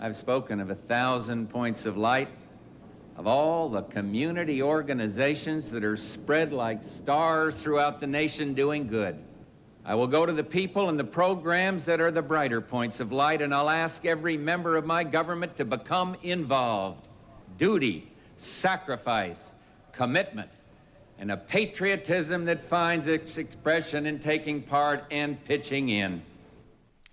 I've spoken of 1,000 points of light, of all the community organizations that are spread like stars throughout the nation doing good. I will go to the people and the programs that are the brighter points of light, and I'll ask every member of my government to become involved. Duty, sacrifice, commitment, and a patriotism that finds its expression in taking part and pitching in.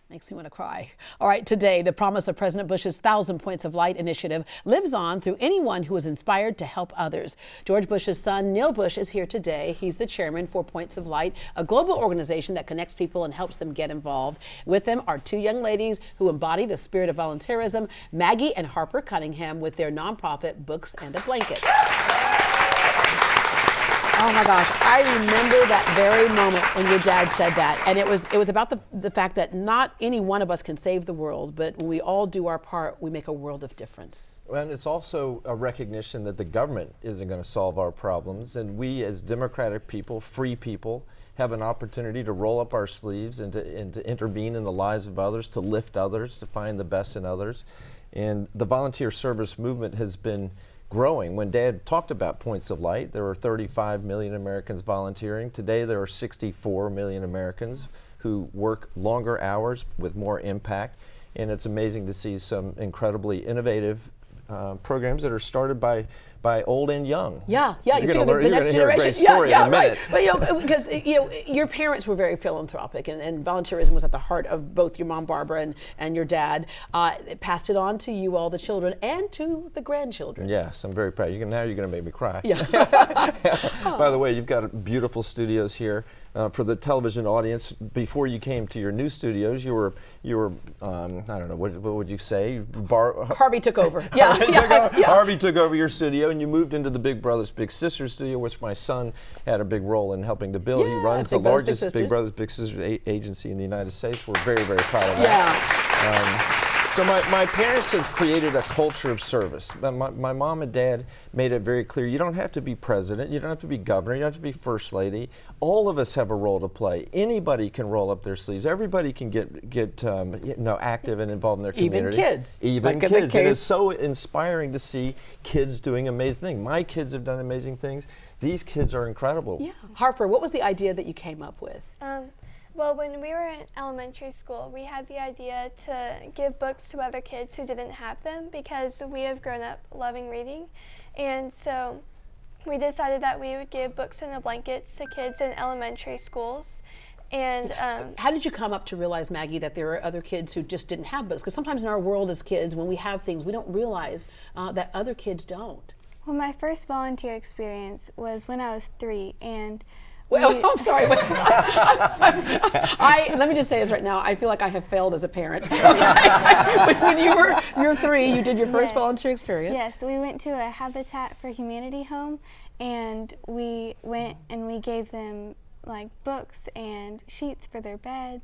Makes me want to cry. All right, today, the promise of President Bush's 1,000 Points of Light initiative lives on through anyone who is inspired to help others. George Bush's son, Neil Bush, is here today. He's the chairman for Points of Light, a global organization that connects people and helps them get involved. With them are two young ladies who embody the spirit of volunteerism, Maggie and Harper Cunningham, with their nonprofit Books and a Blanket. Oh my gosh, I remember that very moment when your dad said that. And it was about the fact that not any one of us can save the world, but when we all do our part, we make a world of difference. And it's also a recognition that the government isn't going to solve our problems, and we as democratic people, free people, have an opportunity to roll up our sleeves and to intervene in the lives of others, to lift others, to find the best in others. And the volunteer service movement has been growing. When Dad talked about Points of Light, there were 35 million Americans volunteering. Today there are 64 million Americans who work longer hours with more impact. And it's amazing to see some incredibly innovative programs that are started by old and young. Yeah, you're going to hear a great story in a minute. Right. But because your parents were very philanthropic, and volunteerism was at the heart of both your mom Barbara and your dad. It passed it on to you all, the children, and to the grandchildren. Yes, I'm very proud. Now you're going to make me cry. Yeah. By the way, you've got beautiful studios here. For the television audience, before you came to your new studios, you were I don't know, what would you say? Harvey took over. Yeah. Harvey took over your studio, and you moved into the Big Brothers Big Sisters studio, which my son had a big role in helping to build. He runs the largest Big Brothers Big Sisters agency in the United States. We're very, very proud of that. So my parents have created a culture of service. My mom and dad made it very clear, you don't have to be president, you don't have to be governor, you don't have to be first lady. All of us have a role to play. Anybody can roll up their sleeves. Everybody can get active and involved in their community. Even kids. Kids. And it's so inspiring to see kids doing amazing things. My kids have done amazing things. These kids are incredible. Yeah. Harper, what was the idea that you came up with? Well, when we were in elementary school, we had the idea to give books to other kids who didn't have them because we have grown up loving reading. And so we decided that we would give books and blankets to kids in elementary schools. And how did you come up to realize, Maggie, that there are other kids who just didn't have books? Because sometimes in our world as kids, when we have things, we don't realize that other kids don't. Well, my first volunteer experience was when I was 3, and I'm sorry. Let me just say this right now. I feel like I have failed as a parent. When you were 3, you did your first volunteer experience. Yes, we went to a Habitat for Humanity home, and we went and we gave them like books and sheets for their bed,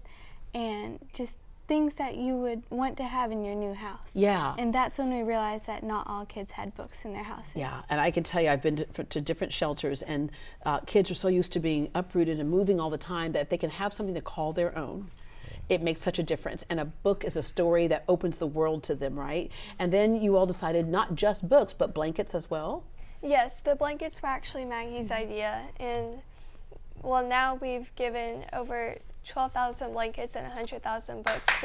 and just things that you would want to have in your new house. Yeah. And that's when we realized that not all kids had books in their houses. Yeah, and I can tell you, I've been to different shelters, and kids are so used to being uprooted and moving all the time that if they can have something to call their own, it makes such a difference. And a book is a story that opens the world to them, right? And then you all decided not just books, but blankets as well? Yes, the blankets were actually Maggie's idea. And well, now we've given over 12,000 blankets and 100,000 books.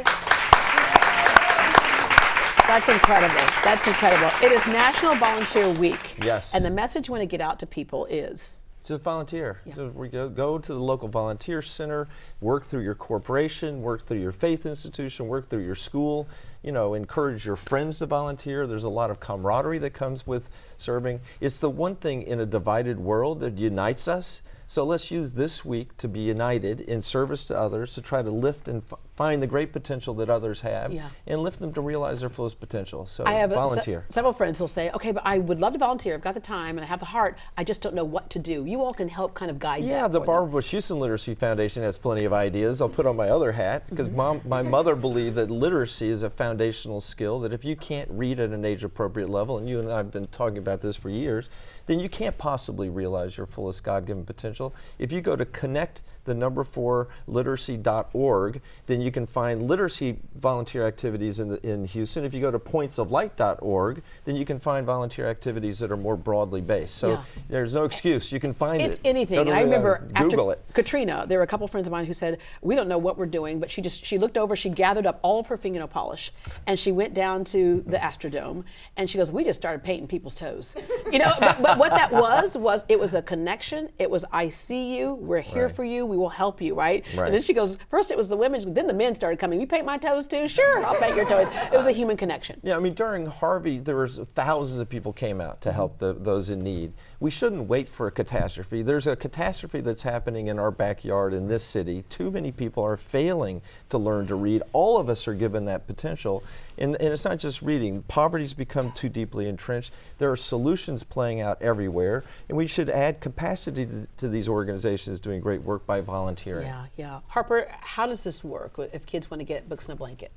That's incredible. That's incredible. It is National Volunteer Week. Yes. And the message you want to get out to people is? Just volunteer. Yeah. Just go to the local volunteer center, work through your corporation, work through your faith institution, work through your school, encourage your friends to volunteer. There's a lot of camaraderie that comes with serving. It's the one thing in a divided world that unites us. So let's use this week to be united in service to others, to try to lift and find the great potential that others have, and lift them to realize their fullest potential. So I have volunteer. Several friends who'll say, okay, but I would love to volunteer. I've got the time and I have the heart. I just don't know what to do. You all can help kind of guide that. Yeah, the Barbara Bush Houston Literacy Foundation has plenty of ideas. I'll put on my other hat, because my mother believed that literacy is a foundational skill, that if you can't read at an age-appropriate level, and you and I have been talking about this for years, then you can't possibly realize your fullest God-given potential. If you go to connect4literacy.org, then you you can find literacy volunteer activities in Houston. If you go to pointsoflight.org, then you can find volunteer activities that are more broadly based. So there's no excuse. You can find it's it. anything. And I remember Google after Katrina, there were a couple friends of mine who said, we don't know what we're doing, but she looked over, she gathered up all of her fingernail polish, and she went down to the Astrodome, and she goes, we just started painting people's toes. You know, but what that was it was a connection. It was, I see you, we're here for you, we will help you, right? And then she goes, first it was the women, then the men started coming. You paint my toes too? Sure, I'll paint your toes. It was a human connection. Yeah, I mean, during Harvey, there was thousands of people came out to help those in need. We shouldn't wait for a catastrophe. There's a catastrophe that's happening in our backyard in this city. Too many people are failing to learn to read. All of us are given that potential. And it's not just reading. Poverty's become too deeply entrenched. There are solutions playing out everywhere. And we should add capacity to these organizations doing great work by volunteering. Yeah, yeah. Harper, how does this work if kids want to get books in a blanket?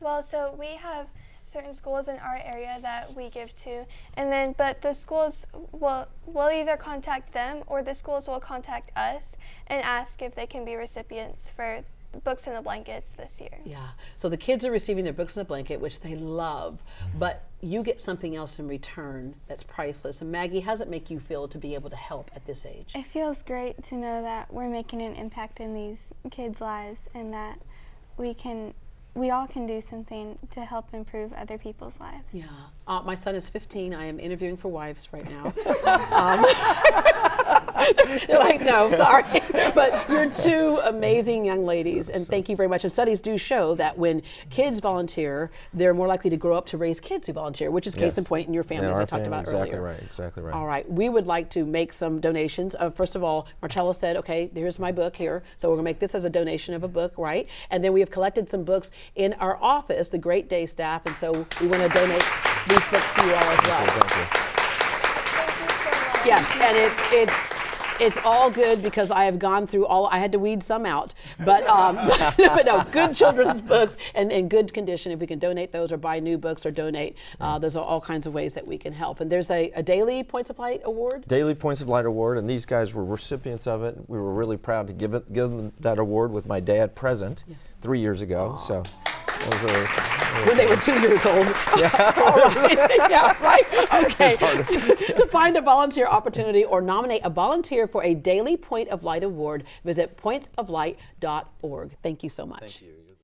Well, so we have certain schools in our area that we give to, and then but the schools will either contact them or the schools will contact us and ask if they can be recipients for books in the blankets this year. Yeah, so the kids are receiving their books in a blanket, which they love, but you get something else in return that's priceless. And Maggie, how does it make you feel to be able to help at this age? It feels great to know that we're making an impact in these kids' lives and that we all can do something to help improve other people's lives. Yeah. My son is 15. I am interviewing for wives right now. They're like, no, sorry. But you're two amazing young ladies, and thank you very much. And studies do show that when kids volunteer, they're more likely to grow up to raise kids who volunteer, which is case in point in your family, as I talked about earlier. Exactly right. All right. We would like to make some donations. First of all, Martella said, okay, here's my book here. So we're going to make this as a donation of a book, right? And then we have collected some books in our office, the Great Day staff, and so we want to donate these books to you all as well. Thank you. Thank you so much. Yes, and it's all good because I have gone through I had to weed some out, but but no, good children's books and in good condition. If we can donate those or buy new books or donate, those are all kinds of ways that we can help. And there's a daily Points of Light award. Daily Points of Light award, and these guys were recipients of it. We were really proud to give them that award with my dad present 3 years ago. Aww. So. When they were 2 years old. Yeah. All right. Yeah, right. Okay. To find a volunteer opportunity or nominate a volunteer for a Daily Point of Light award, visit pointsoflight.org. Thank you so much. Thank you.